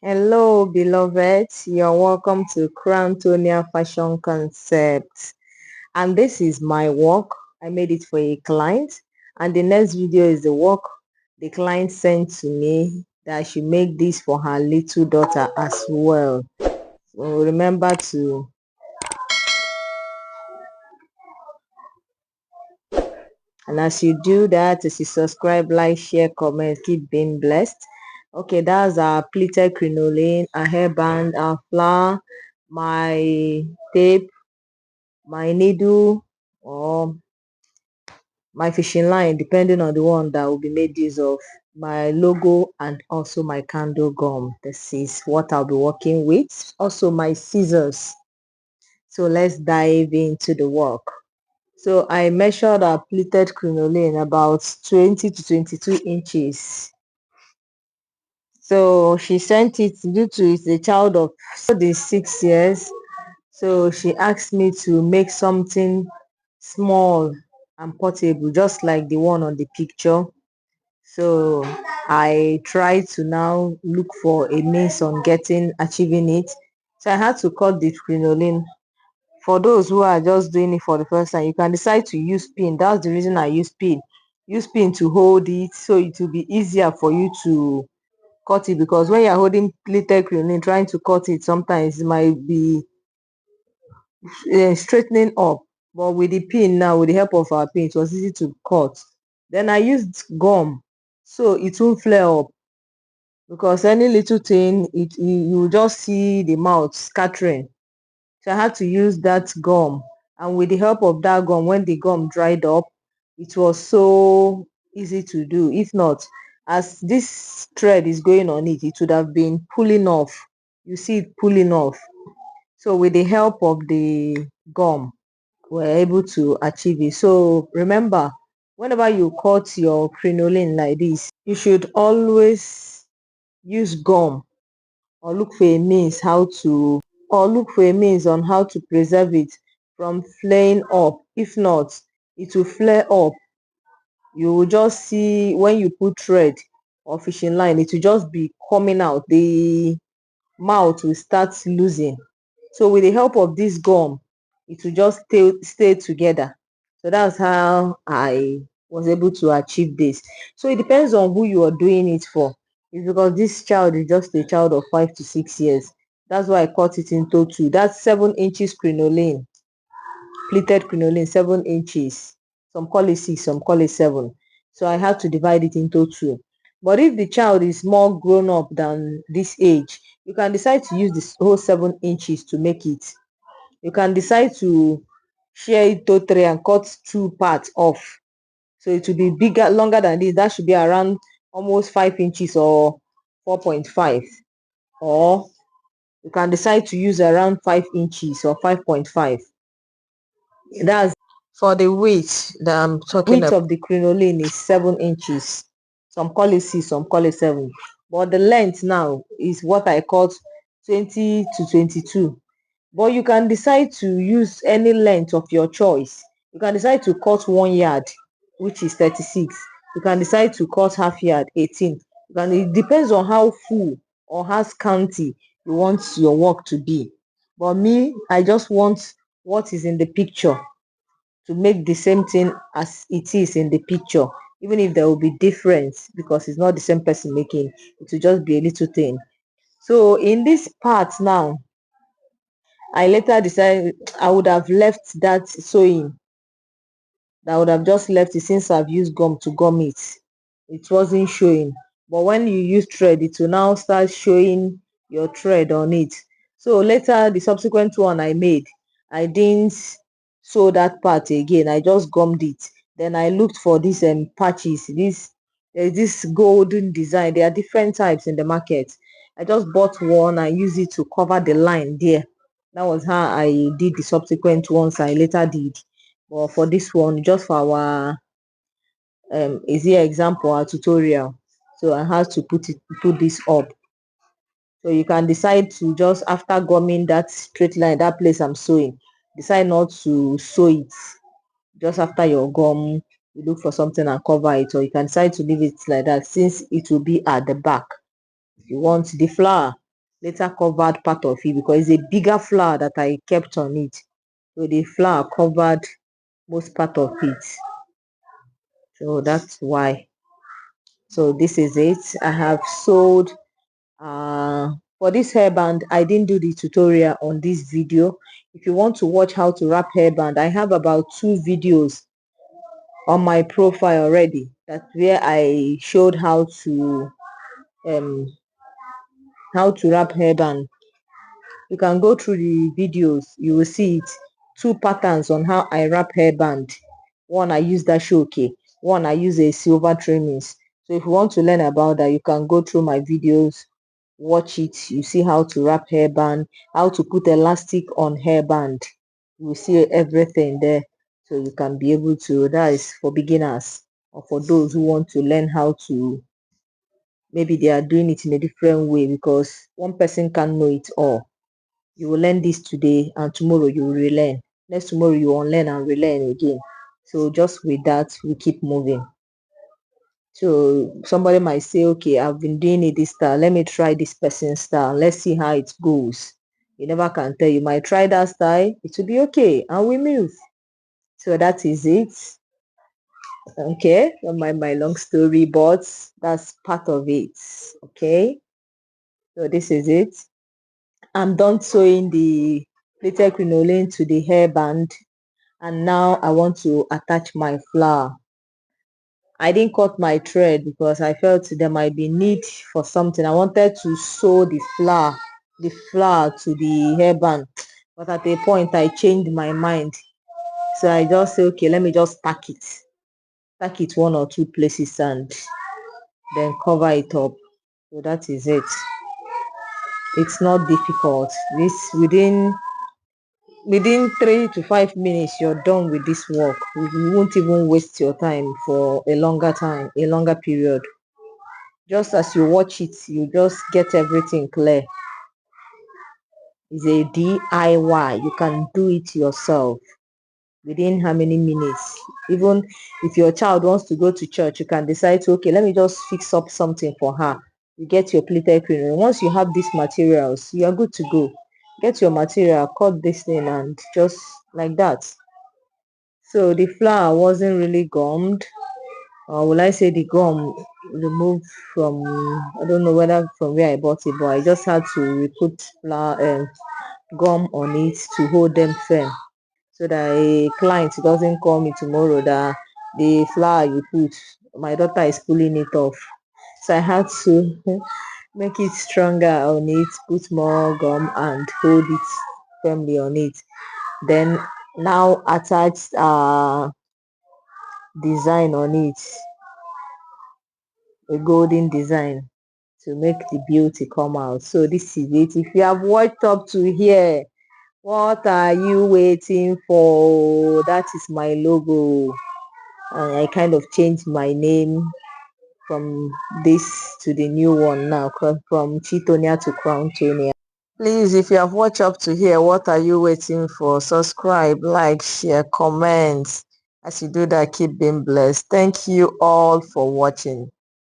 Hello, beloved. You're welcome to Crown Tonia Fashion Concept. And this is my work. I made it for a client. And the next video is the work the client sent to me that I should make this for her little daughter as well. So remember to and as you do that, as you subscribe, like, share, comment, keep being blessed. Okay, that's our pleated crinoline, our hairband, our flower, my tape, my needle, or my fishing line, depending on the one that will be made use of, my logo, and also my candle gum. This is what I'll be working with. Also my scissors. So let's dive into the work. So I measured our pleated crinoline about 20 to 22 inches. So she sent it due to it's a child of 6 years. So she asked me to make something small and portable, just like the one on the picture. So I tried to now look for a means on achieving it. So I had to cut the crinoline. For those who are just doing it for the first time, you can decide to use pin. That's the reason I use pin. Use pin to hold it so it will be easier for you to cut it, because when you're holding pleated crinoline trying to cut it, sometimes it might be straightening up. But with the pin now, with the help of our pin, it was easy to cut. Then I used gum so it won't flare up, because any little thing you will just see the mouth scattering. So I had to use that gum, and with the help of that gum, when the gum dried up, it was so easy to do. If not, as this thread is going on it, it would have been pulling off. You see it pulling off. So with the help of the gum, we're able to achieve it. So remember, whenever you cut your crinoline like this, you should always use gum, or look for a means on how to preserve it from flaring up. If not, it will flare up. You will just see when you put thread or fishing line, it will just be coming out. The mouth will start losing. So with the help of this gum, it will just stay together. So that's how I was able to achieve this. So it depends on who you are doing it for. It's because this child is just a child of 5 to 6 years. That's why I cut it into two. That's 7 inches crinoline, pleated crinoline, 7 inches. Some call it 6, some call it 7. So I had to divide it into two. But if the child is more grown up than this age, you can decide to use this whole 7 inches to make it. You can decide to share it to three and cut two parts off. So it will be bigger, longer than this. That should be around almost 5 inches or 4.5. Or you can decide to use around 5 inches or 5.5. That's for the width that I'm talking about. Width of the crinoline is 7 inches. Some call it 6, some call it 7. But the length now is what I call 20 to 22. But you can decide to use any length of your choice. You can decide to cut 1 yard, which is 36. You can decide to cut half yard, 18. It depends on how full or how scanty you want your work to be. But me, I just want what is in the picture to make the same thing as it is in the picture, even if there will be difference, because it's not the same person making it, will just be a little thing. So in this part now, I later decided I would have left that sewing. I would have just left it, since I've used gum to gum it. It wasn't showing. But when you use thread, it will now start showing your thread on it. So later, the subsequent one I made, I didn't sew that part again. I just gummed it. Then I looked for these patches. There's this golden design. There are different types in the market. I just bought one and used it to cover the line there. That was how I did the subsequent ones I later did. But for this one, just for our easier example, our tutorial, so I had to put this up. So you can decide to just, after gumming that straight line, that place I'm sewing, decide not to sew it. Just after your gum, you look for something and cover it, or you can decide to leave it like that, since it will be at the back. If you want the flower, later covered part of it because it's a bigger flower that I kept on it. So the flower covered most part of it. So that's why. So this is it. I have sold for this hairband. I didn't do the tutorial on this video. If you want to watch how to wrap hairband, I have about 2 videos on my profile already. That's where I showed how to wrap hairband. You can go through the videos, you will see it. 2 patterns on how I wrap hairband. One I use that shoke, one I use a silver trimmings. So if you want to learn about that, you can go through my videos, watch it. You see how to wrap hairband, how to put elastic on hairband. You will see everything there, so you can be able to. That is for beginners or for those who want to learn how to. Maybe they are doing it in a different way because one person can't know it all. You will learn this today and tomorrow you will relearn. Next tomorrow you will unlearn and relearn again. So just with that, we keep moving. So somebody might say, okay, I've been doing it this style. Let me try this person's style. Let's see how it goes. You never can tell. You might try that style. It will be okay. And we move. So that is it. Okay. My long story, but that's part of it. Okay. So this is it. I'm done sewing the pleated crinoline to the hairband, and now I want to attach my flower. I didn't cut my thread because I felt there might be need for something. I wanted to sew the flower to the hairband, but at a point I changed my mind. So I just say, okay, let me just tack it 1 or 2 places and then cover it up. So that is it. It's not difficult. This within 3 to 5 minutes you're done with this work. You won't even waste your time for a longer period. Just as you watch it, you just get everything clear. It's a DIY. You can do it yourself within how many minutes. Even if your child wants to go to church, you can decide to, okay, let me just fix up something for her. You get your pleated crinoline. Once you have these materials, you are good to go. Get your material, cut this thing, and just like that. So the flower wasn't really gummed, or will I say the gum removed from, I don't know whether from where I bought it, but I just had to put flower gum on it to hold them firm, so that a client doesn't call me tomorrow that the flower you put, my daughter is pulling it off. So I had to make it stronger on it, put more gum and hold it firmly on it. Then now attach design on it, a golden design, to make the beauty come out. So this is it. If you have watched up to here, what are you waiting for? That is my logo, and I kind of changed my name from this to the new one now, from Chitonia to Crown Tonia. Please, if you have watched up to here, what are you waiting for? Subscribe, like, share, comment. As you do that, keep being blessed. Thank you all for watching.